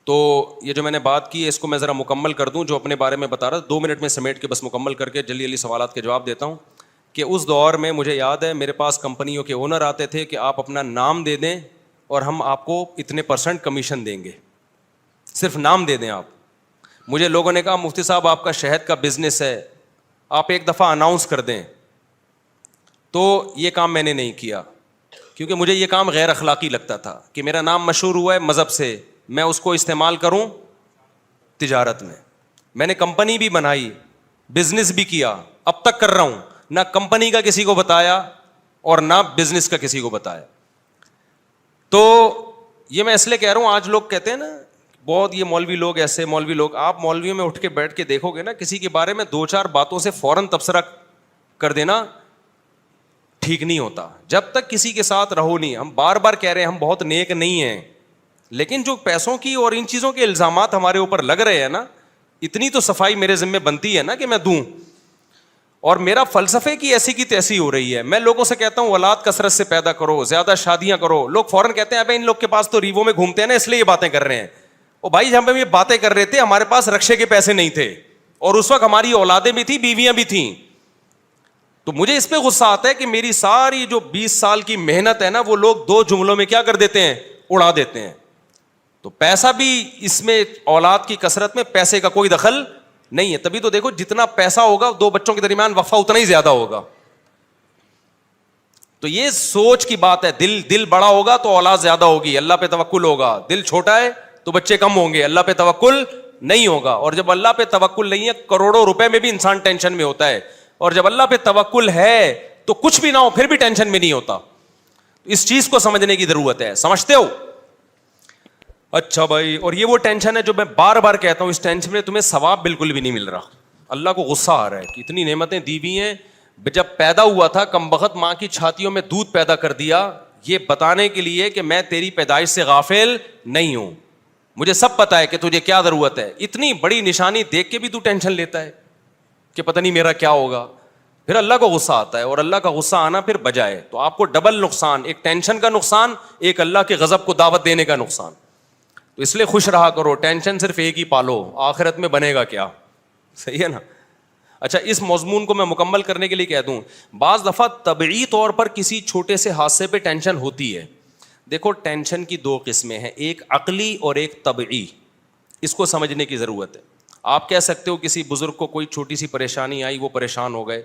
تو یہ جو میں نے بات کی ہے اس کو میں ذرا مکمل کر دوں, جو اپنے بارے میں بتا رہا, 2 منٹ میں سمیٹ کے بس مکمل کر کے جلدی جلدی سوالات کے جواب دیتا ہوں. کہ اس دور میں مجھے یاد ہے میرے پاس کمپنیوں کے اونر آتے تھے کہ آپ اپنا نام دے دیں اور ہم آپ کو اتنے % کمیشن دیں گے, صرف نام دے دیں آپ. مجھے لوگوں نے کہا مفتی صاحب آپ کا شہد کا بزنس ہے, آپ ایک دفعہ اناؤنس کر دیں. تو یہ کام میں نے نہیں کیا, کیونکہ مجھے یہ کام غیر اخلاقی لگتا تھا کہ میرا نام مشہور ہوا ہے مذہب سے, میں اس کو استعمال کروں تجارت میں. میں نے کمپنی بھی بنائی, بزنس بھی کیا, اب تک کر رہا ہوں, نہ کمپنی کا کسی کو بتایا اور نہ بزنس کا کسی کو بتایا. تو یہ میں اس لیے کہہ رہا ہوں, آج لوگ کہتے ہیں نا بہت یہ مولوی لوگ ایسے, مولوی لوگ, آپ مولویوں میں اٹھ کے بیٹھ کے دیکھو گے نا, کسی کے بارے میں 2-4 باتوں سے فوراً تبصرہ کر دینا ٹھیک نہیں ہوتا. جب تک کسی کے ساتھ رہو نہیں, ہم بار بار کہہ رہے ہیں ہم بہت نیک نہیں ہیں, لیکن جو پیسوں کی اور ان چیزوں کے الزامات ہمارے اوپر لگ رہے ہیں نا, اتنی تو صفائی میرے ذمہ بنتی ہے نا کہ میں دوں. اور میرا فلسفے کی ایسی کی تیسی ہو رہی ہے. میں لوگوں سے کہتا ہوں اولاد کثرت سے پیدا کرو, زیادہ شادیاں کرو. لوگ فوراً کہتے ہیں ابے ان لوگ کے پاس تو ریوو میں گھومتے ہیں نا اس لیے یہ باتیں کر رہے ہیں. او بھائی جب ہم یہ باتیں کر رہے تھے ہمارے پاس رکشے کے پیسے نہیں تھے, اور اس وقت ہماری اولادیں بھی تھیں, بیویاں بھی تھیں. تو مجھے اس پہ غصہ آتا ہے کہ میری ساری جو 20 سال کی محنت ہے نا وہ لوگ 2 جملوں میں کیا کر دیتے ہیں, اڑا دیتے ہیں. تو پیسہ بھی اس میں, اولاد کی کثرت میں پیسے کا کوئی دخل نہیں ہے. تبھی تو دیکھو جتنا پیسہ ہوگا 2 بچوں کے درمیان وفا اتنا ہی زیادہ ہوگا. تو یہ سوچ کی بات ہے. دل بڑا ہوگا تو اولاد زیادہ ہوگی, اللہ پہ توکل ہوگا. دل چھوٹا ہے تو بچے کم ہوں گے, اللہ پہ توکل نہیں ہوگا. اور جب اللہ پہ توکل نہیں ہے, کروڑوں روپے میں بھی انسان ٹینشن میں ہوتا ہے, اور جب اللہ پہ توکل ہے تو کچھ بھی نہ ہو پھر بھی ٹینشن میں نہیں ہوتا. اس چیز کو سمجھنے کی ضرورت ہے. سمجھتے ہو؟ اچھا بھائی, اور یہ وہ ٹینشن ہے جو میں بار بار کہتا ہوں, اس ٹینشن میں تمہیں ثواب بالکل بھی نہیں مل رہا. اللہ کو غصہ آ رہا ہے کہ اتنی نعمتیں دی ہوئی ہیں, جب پیدا ہوا تھا کم بخت ماں کی چھاتیوں میں دودھ پیدا کر دیا, یہ بتانے کے لیے کہ میں تیری پیدائش سے غافل نہیں ہوں, مجھے سب پتا ہے کہ تجھے کیا ضرورت ہے. اتنی بڑی نشانی دیکھ کے بھی تو ٹینشن لیتا ہے کہ پتہ نہیں میرا کیا ہوگا. پھر اللہ کو غصہ آتا ہے, اور اللہ کا غصہ آنا پھر بجائے تو آپ کو ڈبل نقصان, ایک ٹینشن کا نقصان, ایک اللہ کے غضب کو دعوت دینے کا نقصان. تو اس لیے خوش رہا کرو, ٹینشن صرف ایک ہی پالو, آخرت میں بنے گا کیا. صحیح ہے نا. اچھا, اس مضمون کو میں مکمل کرنے کے لیے کہہ دوں, بعض دفعہ طبعی طور پر کسی چھوٹے سے حادثے پہ ٹینشن ہوتی ہے. دیکھو ٹینشن کی 2 قسمیں ہیں, ایک عقلی اور ایک طبعی. اس کو سمجھنے کی ضرورت ہے. آپ کہہ سکتے ہو کسی بزرگ کو کوئی چھوٹی سی پریشانی آئی, وہ پریشان ہو گئے.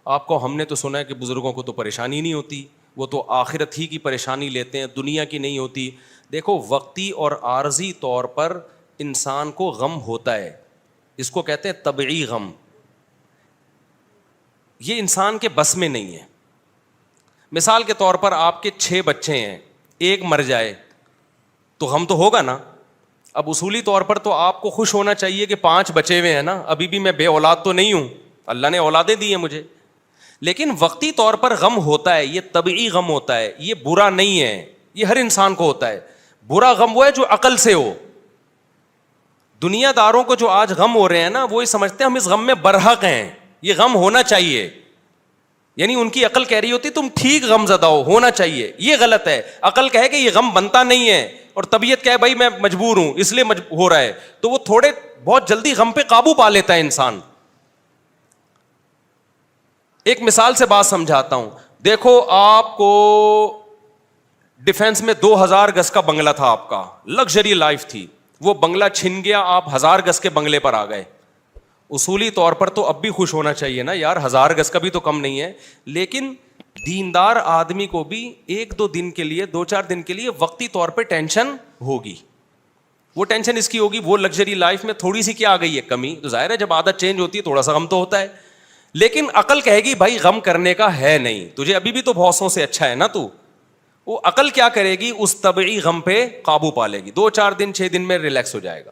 آپ کو, ہم نے تو سنا ہے کہ بزرگوں کو تو پریشانی نہیں ہوتی, وہ تو آخرت ہی کی پریشانی لیتے ہیں, دنیا کی نہیں ہوتی. دیکھو وقتی اور عارضی طور پر انسان کو غم ہوتا ہے, اس کو کہتے ہیں طبعی غم. یہ انسان کے بس میں نہیں ہے. مثال کے طور پر آپ کے 6 بچے ہیں, ایک مر جائے تو غم تو ہوگا نا. اب اصولی طور پر تو آپ کو خوش ہونا چاہیے کہ 5 بچے ہوئے ہیں نا, ابھی بھی میں بے اولاد تو نہیں ہوں, اللہ نے اولادیں دی ہیں مجھے. لیکن وقتی طور پر غم ہوتا ہے, یہ طبعی غم ہوتا ہے, یہ برا نہیں ہے, یہ ہر انسان کو ہوتا ہے. برا غم وہ ہے جو عقل سے ہو. دنیا داروں کو جو آج غم ہو رہے ہیں نا, وہ یہ سمجھتے ہیں ہم اس غم میں برحق ہیں, یہ غم ہونا چاہیے. یعنی ان کی عقل کہہ رہی ہوتی تم ٹھیک غم زدہ ہونا چاہیے, یہ غلط ہے. عقل کہے کہ یہ غم بنتا نہیں ہے, اور طبیعت کہے بھائی میں مجبور ہوں اس لیے ہو رہا ہے, تو وہ تھوڑے بہت جلدی غم پہ قابو پا لیتا ہے انسان. ایک مثال سے بات سمجھاتا ہوں. دیکھو آپ کو ڈیفینس میں 2000 گز کا بنگلہ تھا, آپ کا لگژری لائف تھی, وہ بنگلہ چھن گیا, آپ 1000 گز کے بنگلے پر آ گئے. اصولی طور پر تو اب بھی خوش ہونا چاہیے نا یار, 1000 گز کا بھی تو کم نہیں ہے. لیکن دیندار آدمی کو بھی 1-2 دن کے لیے, 2-4 دن کے لیے وقتی طور پہ ٹینشن ہوگی. وہ ٹینشن اس کی ہوگی, وہ لگژری لائف میں تھوڑی سی کیا آ گئی ہے کمی, تو ظاہر ہے جب عادت چینج ہوتی ہے تھوڑا سا غم تو ہوتا ہے. لیکن عقل کہے گی بھائی غم کرنے کا ہے نہیں, تجھے ابھی بھی تو بہتوں سے اچھا ہے نا تو. وہ عقل کیا کرے گی, اس طبعی غم پہ قابو پا لے گی, 2-4 دن 6 دن میں ریلیکس ہو جائے گا.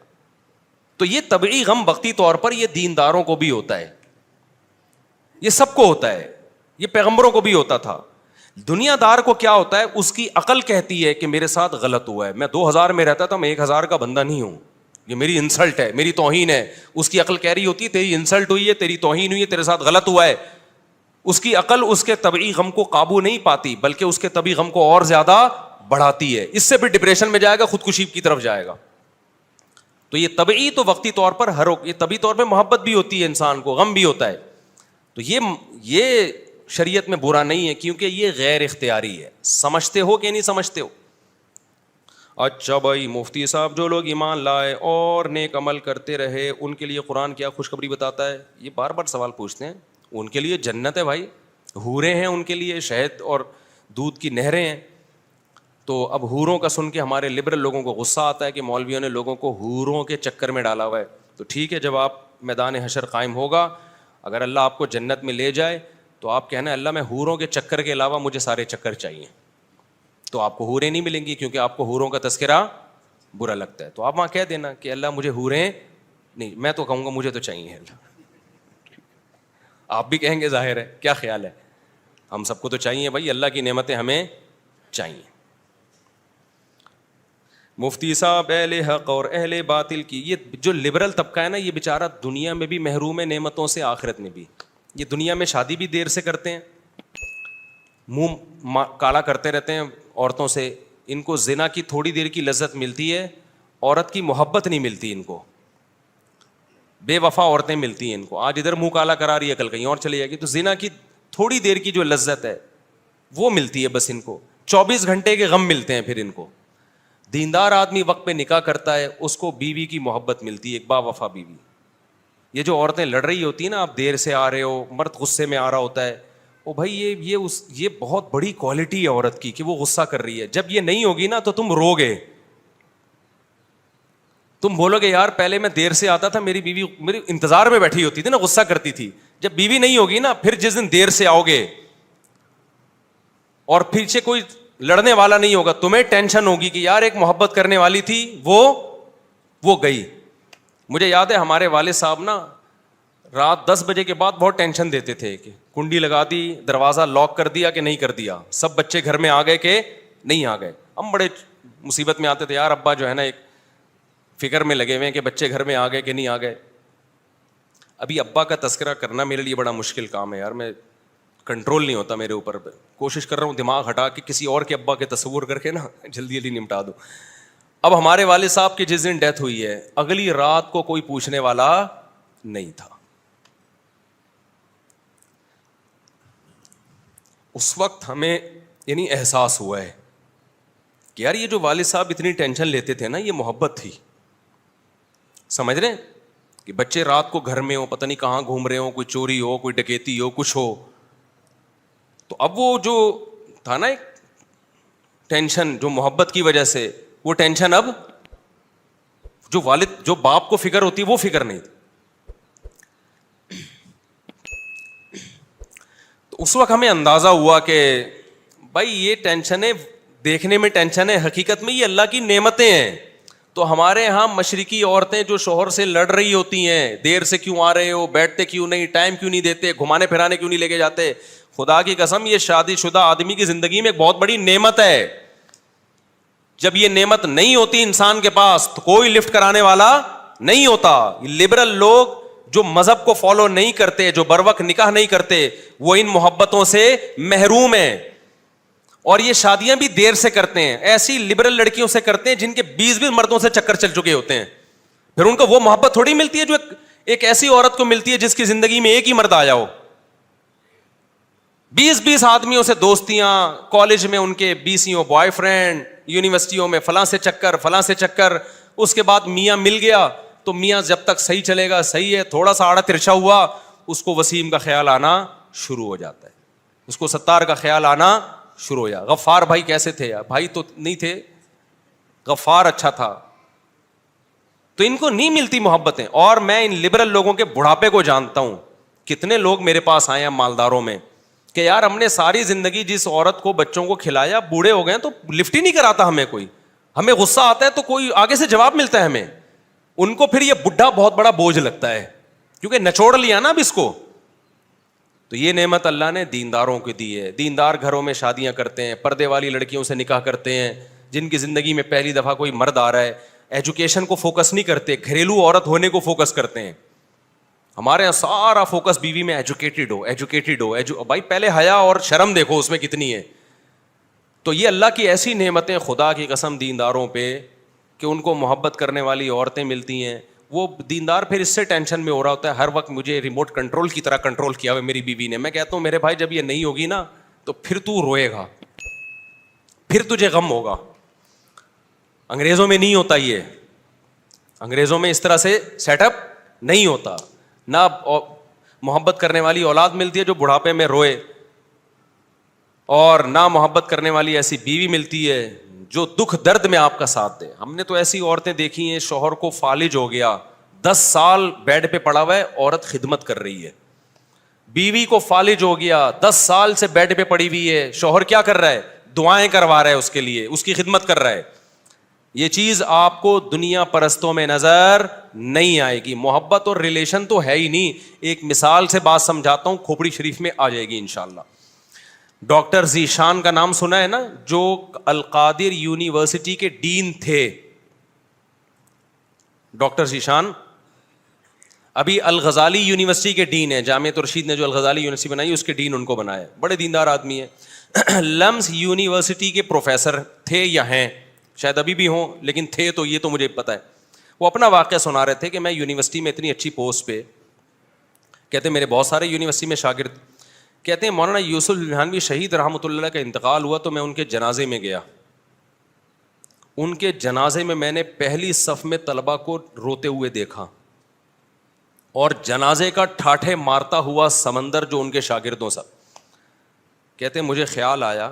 تو یہ طبعی غم وقتی طور پر یہ دینداروں کو بھی ہوتا ہے, یہ سب کو ہوتا ہے, یہ پیغمبروں کو بھی ہوتا تھا. دنیا دار کو کیا ہوتا ہے, اس کی عقل کہتی ہے کہ میرے ساتھ غلط ہوا ہے, میں 2000 میں رہتا تھا, میں 1000 کا بندہ نہیں ہوں, یہ میری انسلٹ ہے, میری توہین ہے. اس کی عقل کہہ رہی ہوتی ہے تیری انسلٹ ہوئی ہے, تیری توہین ہوئی ہے, تیرے ساتھ غلط ہوا ہے. اس کی عقل اس کے طبعی غم کو قابو نہیں پاتی, بلکہ اس کے طبعی غم کو اور زیادہ بڑھاتی ہے. اس سے بھی ڈپریشن میں جائے گا, خودکشی کی طرف جائے گا. تو یہ طبعی تو وقتی طور پر یہ طبعی طور پہ محبت بھی ہوتی ہے انسان کو, غم بھی ہوتا ہے. تو یہ شریعت میں برا نہیں ہے, کیونکہ یہ غیر اختیاری ہے. سمجھتے ہو کہ نہیں سمجھتے ہو؟ اچھا بھائی مفتی صاحب, جو لوگ ایمان لائے اور نیک عمل کرتے رہے ان کے لیے قرآن کیا خوشخبری بتاتا ہے؟ یہ بار بار سوال پوچھتے ہیں. ان کے لیے جنت ہے بھائی, حوریں ہیں ان کے لیے, شہد اور دودھ کی نہریں ہیں. تو اب حوروں کا سن کے ہمارے لبرل لوگوں کو غصہ آتا ہے کہ مولویوں نے لوگوں کو حوروں کے چکر میں ڈالا ہوا ہے. تو ٹھیک ہے, جب آپ میدان حشر قائم ہوگا, اگر اللہ آپ کو جنت میں لے جائے تو آپ کہنا اللہ میں حوروں کے چکر کے علاوہ مجھے سارے چکر چاہیے. تو آپ کو حوریں نہیں ملیں گی, کیونکہ آپ کو حوروں کا تذکرہ برا لگتا ہے. تو آپ وہاں کہہ دینا کہ اللہ مجھے حوریں نہیں, میں تو کہوں گا مجھے تو چاہیے اللہ. آپ بھی کہیں گے, ظاہر ہے, کیا خیال ہے؟ ہم سب کو تو چاہیے بھائی, اللہ کی نعمتیں ہمیں چاہیے. مفتی صاحب اہل حق اور اہل باطل کی, یہ جو لبرل طبقہ ہے نا, یہ بیچارہ دنیا میں بھی محروم ہے نعمتوں سے, آخرت میں بھی. یہ دنیا میں شادی بھی دیر سے کرتے ہیں, منہ کالا کرتے رہتے ہیں عورتوں سے. ان کو زنا کی تھوڑی دیر کی لذت ملتی ہے, عورت کی محبت نہیں ملتی ان کو. بے وفا عورتیں ملتی ہیں ان کو, آج ادھر منہ کالا کرا رہی ہے, کل کہیں اور چلی جائے گی. تو زنا کی تھوڑی دیر کی جو لذت ہے وہ ملتی ہے بس ان کو, 24 گھنٹے کے غم ملتے ہیں پھر ان کو. دیندار آدمی وقت پہ نکاح کرتا ہے, اس کو بیوی کی محبت ملتی ہے, ایک با وفا بیوی. یہ جو عورتیں لڑ رہی ہوتی ہیں نا, آپ دیر سے آ رہے ہو, مرد غصے میں آ رہا ہوتا ہے, او بھائی یہ بہت بڑی کوالٹی ہے عورت کی کہ وہ غصہ کر رہی ہے. جب یہ نہیں ہوگی نا تو تم رو گے, تم بولو گے یار پہلے میں دیر سے آتا تھا, میری بیوی میری انتظار میں بیٹھی ہوتی تھی نا, غصہ کرتی تھی. جب بیوی نہیں ہوگی نا, پھر جس دن دیر سے آؤ گے اور پیچھے کوئی لڑنے والا نہیں ہوگا, تمہیں ٹینشن ہوگی کہ یار ایک محبت کرنے والی تھی وہ گئی. مجھے یاد ہے ہمارے والد صاحب نا رات 10 بجے کے بعد بہت ٹینشن دیتے تھے کہ کنڈی لگا دی, دروازہ لاک کر دیا کہ نہیں کر دیا, سب بچے گھر میں آ گئے کہ نہیں آ گئے. ہم بڑے مصیبت میں آتے تھے, یار ابا جو ہے نا ایک فکر میں لگے ہوئے ہیں کہ بچے گھر میں آ گئے کہ نہیں آ گئے. ابھی ابا کا تذکرہ کرنا میرے لیے بڑا مشکل کام ہے یار, میں کنٹرول نہیں ہوتا میرے اوپر. کوشش کر رہا ہوں دماغ ہٹا کے کسی اور کے ابا کے تصور کر کے نا جلدی جلدی نمٹا دوں. اب ہمارے والد صاحب کی جس دن ڈیتھ ہوئی ہے, اگلی رات کو کوئی پوچھنے والا نہیں تھا. اس وقت ہمیں یعنی احساس ہوا ہے کہ یار یہ جو والد صاحب اتنی ٹینشن لیتے تھے نا, یہ محبت تھی. سمجھ رہے ہیں کہ بچے رات کو گھر میں ہو, پتہ نہیں کہاں گھوم رہے ہو, کوئی چوری ہو, کوئی ڈکیتی ہو, کچھ ہو. تو اب وہ جو تھا نا ایک ٹینشن جو محبت کی وجہ سے, وہ ٹینشن اب جو والد جو باپ کو فکر ہوتی ہے وہ فکر نہیں تھی. تو اس وقت ہمیں اندازہ ہوا کہ بھائی یہ ٹینشنیں دیکھنے میں ٹینشن ہے, حقیقت میں یہ اللہ کی نعمتیں ہیں. تو ہمارے یہاں مشرقی عورتیں جو شوہر سے لڑ رہی ہوتی ہیں, دیر سے کیوں آ رہے ہو, بیٹھتے کیوں نہیں, ٹائم کیوں نہیں دیتے, گھمانے پھرانے کیوں نہیں لے کے جاتے, خدا کی قسم یہ شادی شدہ آدمی کی زندگی میں ایک بہت بڑی نعمت ہے. جب یہ نعمت نہیں ہوتی انسان کے پاس تو کوئی لفٹ کرانے والا نہیں ہوتا. لبرل لوگ جو مذہب کو فالو نہیں کرتے, جو بروقت نکاح نہیں کرتے, وہ ان محبتوں سے محروم ہیں. اور یہ شادیاں بھی دیر سے کرتے ہیں, ایسی لبرل لڑکیوں سے کرتے ہیں جن کے 20 مردوں سے چکر چل چکے ہوتے ہیں. پھر ان کو وہ محبت تھوڑی ملتی ہے جو ایک ایسی عورت کو ملتی ہے جس کی زندگی میں ایک ہی مرد آیا ہو. 20 آدمیوں سے دوستیاں, کالج میں ان کے 20 بوائے فرینڈ, یونیورسٹیوں میں فلاں سے چکر, اس کے بعد میاں مل گیا تو میاں جب تک صحیح چلے گا صحیح ہے, تھوڑا سا آڑا ترچھا ہوا اس کو وسیم کا خیال آنا شروع ہو جاتا ہے, اس کو ستار کا خیال آنا شروع ہو جائے. غفار بھائی کیسے تھے, بھائی تو نہیں تھے, غفار اچھا تھا. تو ان کو نہیں ملتی محبتیں. اور میں ان لبرل لوگوں کے بڑھاپے کو جانتا ہوں. کتنے لوگ میرے پاس آئے ہیں مالداروں میں کہ یار ہم نے ساری زندگی جس عورت کو بچوں کو کھلایا, بوڑھے ہو گئے تو لفٹ ہی نہیں کراتا ہمیں کوئی, ہمیں غصہ آتا ہے تو کوئی آگے سے جواب ملتا ہے ہمیں. ان کو پھر یہ بڈھا بہت بڑا بوجھ لگتا ہے کیونکہ نچوڑ لیا نا اب اس کو. تو یہ نعمت اللہ نے دینداروں کو دی ہے. دیندار گھروں میں شادیاں کرتے ہیں, پردے والی لڑکیوں سے نکاح کرتے ہیں, جن کی زندگی میں پہلی دفعہ کوئی مرد آ رہا ہے. ایجوکیشن کو فوکس نہیں کرتے, گھریلو عورت ہونے کو فوکس کرتے ہیں. ہمارے یہاں سارا فوکس بیوی میں ایجوکیٹڈ ہو. بھائی پہلے حیا اور شرم دیکھو اس میں کتنی ہے. تو یہ اللہ کی ایسی نعمتیں خدا کی قسم دینداروں پہ کہ ان کو محبت کرنے والی عورتیں ملتی ہیں. وہ دیندار پھر اس سے ٹینشن میں ہو رہا ہوتا ہے ہر وقت, مجھے ریموٹ کنٹرول کی طرح کنٹرول کیا ہوا میری بیوی نے. میں کہتا ہوں میرے بھائی جب یہ نہیں ہوگی نا تو پھر تو روئے گا, پھر تجھے غم ہوگا. انگریزوں میں نہیں ہوتا یہ, انگریزوں میں اس طرح سے سیٹ اپ نہیں ہوتا. نہ محبت کرنے والی اولاد ملتی ہے جو بڑھاپے میں روئے, اور نہ محبت کرنے والی ایسی بیوی ملتی ہے جو دکھ درد میں آپ کا ساتھ دے. ہم نے تو ایسی عورتیں دیکھی ہیں شوہر کو فالج ہو گیا, 10 سال بیڈ پہ پڑا ہوا ہے, عورت خدمت کر رہی ہے. بیوی کو فالج ہو گیا, 10 سال سے بیڈ پہ پڑی ہوئی ہے, شوہر کیا کر رہا ہے, دعائیں کروا رہا ہے اس کے لیے, اس کی خدمت کر رہا ہے. یہ چیز آپ کو دنیا پرستوں میں نظر نہیں آئے گی. محبت اور ریلیشن تو ہے ہی نہیں. ایک مثال سے بات سمجھاتا ہوں, کھوپڑی شریف میں آ جائے گی انشاءاللہ. ڈاکٹر ذیشان کا نام سنا ہے نا, جو القادر یونیورسٹی کے ڈین تھے. ڈاکٹر ذیشان ابھی الغزالی یونیورسٹی کے ڈین ہیں. جامعۃ الرشید نے جو الغزالی یونیورسٹی بنائی اس کے ڈین ان کو بنایا. بڑے دیندار آدمی ہیں. لمس یونیورسٹی کے پروفیسر تھے یا ہیں, شاید ابھی بھی ہوں, لیکن تھے تو یہ تو مجھے پتا ہے. وہ اپنا واقعہ سنا رہے تھے کہ میں یونیورسٹی میں اتنی اچھی پوسٹ پہ, کہتے ہیں میرے بہت سارے یونیورسٹی میں شاگرد, کہتے ہیں مولانا یوسف الجھانوی شہید رحمۃ اللہ علیہ کا انتقال ہوا تو میں ان کے جنازے میں گیا. ان کے جنازے میں نے پہلی صف میں طلبہ کو روتے ہوئے دیکھا, اور جنازے کا ٹھاٹھے مارتا ہوا سمندر جو ان کے شاگردوں سا. کہتے ہیں مجھے خیال آیا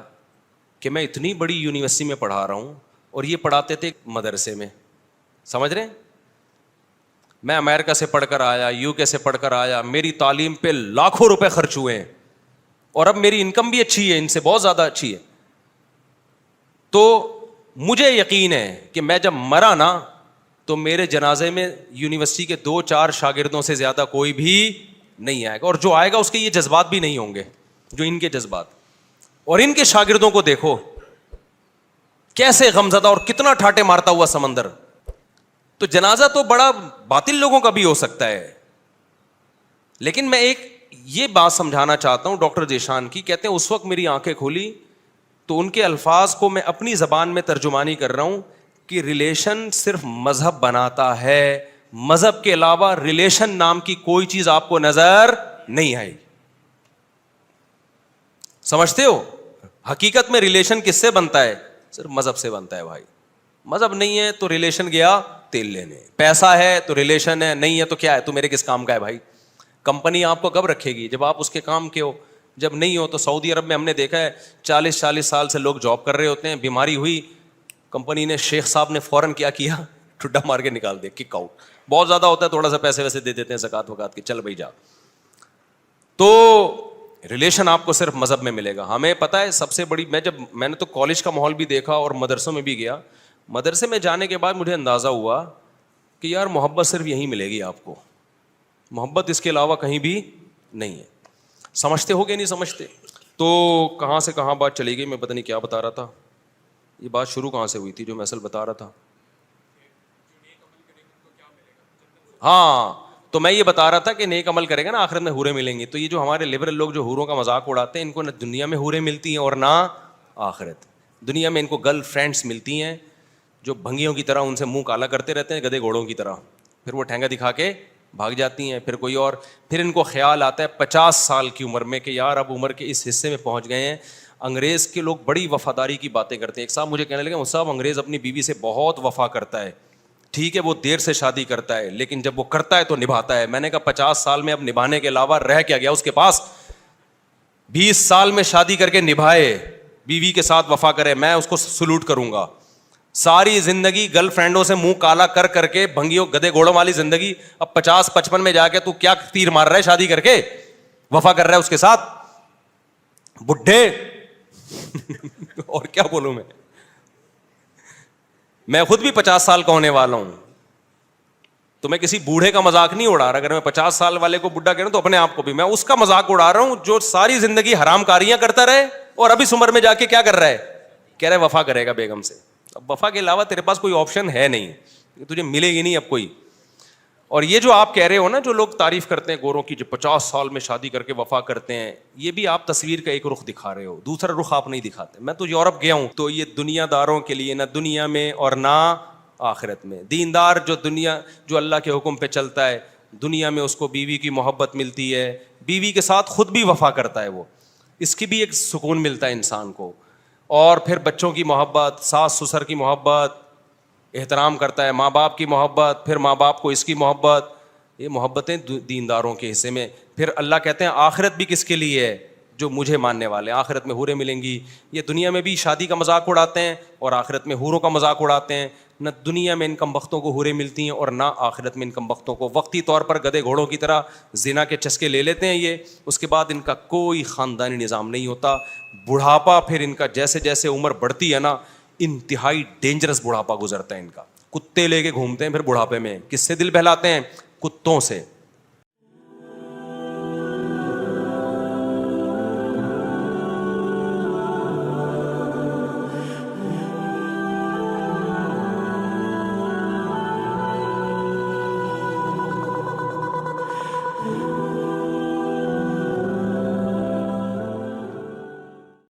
کہ میں اتنی بڑی یونیورسٹی میں پڑھا رہا ہوں اور یہ پڑھاتے تھے مدرسے میں, سمجھ رہے ہیں. میں امریکہ سے پڑھ کر آیا, یو کے سے پڑھ کر آیا, میری تعلیم پہ لاکھوں روپے خرچ ہوئے ہیں, اور اب میری انکم بھی اچھی ہے, ان سے بہت زیادہ اچھی ہے. تو مجھے یقین ہے کہ میں جب مرا نا تو میرے جنازے میں یونیورسٹی کے 2-4 شاگردوں سے زیادہ کوئی بھی نہیں آئے گا, اور جو آئے گا اس کے یہ جذبات بھی نہیں ہوں گے جو ان کے جذبات. اور ان کے شاگردوں کو دیکھو کیسے غمزدہ اور کتنا ٹھاٹے مارتا ہوا سمندر. تو جنازہ تو بڑا باطل لوگوں کا بھی ہو سکتا ہے, لیکن میں ایک یہ بات سمجھانا چاہتا ہوں ڈاکٹر ذیشان کی. کہتے ہیں اس وقت میری آنکھیں کھولی تو ان کے الفاظ کو میں اپنی زبان میں ترجمانی کر رہا ہوں کہ ریلیشن صرف مذہب بناتا ہے, مذہب کے علاوہ ریلیشن نام کی کوئی چیز آپ کو نظر نہیں آئی. سمجھتے ہو حقیقت میں ریلیشن کس سے بنتا ہے, صرف مذہب سے بنتا ہے بھائی. مذہب نہیں ہے تو ریلیشن گیا تیل لینے, پیسہ ہے تو ریلیشن ہے, نہیں ہے تو کیا ہے, تو میرے کس کام کا ہے بھائی. کمپنی آپ کو کب رکھے گی, جب آپ اس کے کام کے ہو. جب نہیں ہو تو سعودی عرب میں ہم نے دیکھا ہے 40 سال سے لوگ جاب کر رہے ہوتے ہیں, بیماری ہوئی, کمپنی نے, شیخ صاحب نے فوراً کیا ٹھڈا مار کے نکال دیا, کک آؤٹ. بہت زیادہ ہوتا ہے, تھوڑا سا پیسے ویسے دے دیتے ہیں زکات وکات کے, چل بھائی جا. تو ریلیشن آپ کو صرف مذہب میں ملے گا. ہمیں پتہ ہے سب سے بڑی, میں نے تو کالج کا ماحول بھی دیکھا اور مدرسوں میں بھی گیا. مدرسے میں جانے کے بعد مجھے اندازہ ہوا کہ یار محبت صرف یہیں ملے گی آپ کو, محبت اس کے علاوہ کہیں بھی نہیں ہے. سمجھتے ہو کہ نہیں سمجھتے؟ تو کہاں سے کہاں بات چلی گئی, میں پتہ نہیں کیا بتا رہا تھا. یہ بات شروع کہاں سے ہوئی تھی جو میں اصل بتا رہا تھا؟ ہاں, تو میں یہ بتا رہا تھا کہ نیک عمل کرے گا نا آخرت میں حوریں ملیں گی. تو یہ جو ہمارے لبرل لوگ جو حوروں کا مذاق اڑاتے ہیں, ان کو نہ دنیا میں حوریں ملتی ہیں اور نہ آخرت. دنیا میں ان کو گرل فرینڈس ملتی ہیں جو بھنگیوں کی طرح ان سے منہ کالا کرتے رہتے ہیں, گدھے گھوڑوں کی طرح, پھر وہ ٹھینگا دکھا کے بھاگ جاتی ہیں. پھر کوئی اور, پھر ان کو خیال آتا ہے 50 سال کی عمر میں کہ یار اب عمر کے اس حصے میں پہنچ گئے ہیں. انگریز کے لوگ بڑی وفاداری کی باتیں کرتے ہیں. ایک صاحب مجھے کہنے لگے, وہ صاحب انگریز اپنی بیوی سے بہت وفا کرتا ہے, ٹھیک ہے وہ دیر سے شادی کرتا ہے لیکن جب وہ کرتا ہے تو نبھاتا ہے. میں نے کہا 50 سال میں اب نبھانے کے علاوہ رہ کیا گیا اس کے پاس؟ 20 سال میں شادی کر کے نبھائے, بیوی کے ساتھ وفا کرے, میں اس کو سلوٹ کروں گا. ساری زندگی گرل فرینڈوں سے منہ کالا کر کر کے, بھنگیوں گدے گھوڑوں والی زندگی, اب 50-55 میں جا کے تو کیا تیر مار رہا ہے شادی کر کے, وفا کر رہا ہے اس کے ساتھ, بڈھے. اور کیا بولوں میں خود بھی 50 سال کا ہونے والا ہوں, تو میں کسی بوڑھے کا مذاق نہیں اڑا رہا. اگر میں 50 سال والے کو بڈھا کہہ رہا ہوں تو اپنے آپ کو بھی, میں اس کا مذاق اڑا رہا ہوں جو ساری زندگی حرام کاریاں کرتا رہے اور ابھی اس عمر میں جا کے کیا کر رہا ہے, کہہ رہا ہے وفا کرے گا بیگم سے. اب وفا کے علاوہ تیرے پاس کوئی آپشن ہے نہیں, تجھے ملے گی نہیں اب کوئی. اور یہ جو آپ کہہ رہے ہو نا, جو لوگ تعریف کرتے ہیں گوروں کی جو 50 سال میں شادی کر کے وفا کرتے ہیں, یہ بھی آپ تصویر کا ایک رخ دکھا رہے ہو, دوسرا رخ آپ نہیں دکھاتے. میں تو یورپ گیا ہوں تو یہ دنیا داروں کے لیے نہ دنیا میں اور نہ آخرت میں. دیندار جو اللہ کے حکم پہ چلتا ہے, دنیا میں اس کو بیوی کی محبت ملتی ہے, بیوی کے ساتھ خود بھی وفا کرتا ہے, وہ اس کی بھی ایک سکون ملتا ہے انسان کو, اور پھر بچوں کی محبت, ساس سسر کی محبت, احترام کرتا ہے, ماں باپ کی محبت, پھر ماں باپ کو اس کی محبت, یہ محبتیں دینداروں کے حصے میں. پھر اللہ کہتے ہیں آخرت بھی کس کے لیے ہے, جو مجھے ماننے والے, آخرت میں حوریں ملیں گی. یہ دنیا میں بھی شادی کا مذاق اڑاتے ہیں اور آخرت میں حوروں کا مذاق اڑاتے ہیں. نہ دنیا میں ان کم بختوں کو حوریں ملتی ہیں اور نہ آخرت میں ان کم بختوں کو. وقتی طور پر گدھے گھوڑوں کی طرح زنا کے چسکے لے لیتے ہیں یہ, اس کے بعد ان کا کوئی خاندانی نظام نہیں ہوتا. بڑھاپا پھر ان کا جیسے جیسے عمر بڑھتی ہے نا, انتہائی ڈینجرس بڑھاپا گزرتا ہے ان کا. کتے لے کے گھومتے ہیں پھر بڑھاپے میں, کس سے دل بہلاتے ہیں, کتوں سے.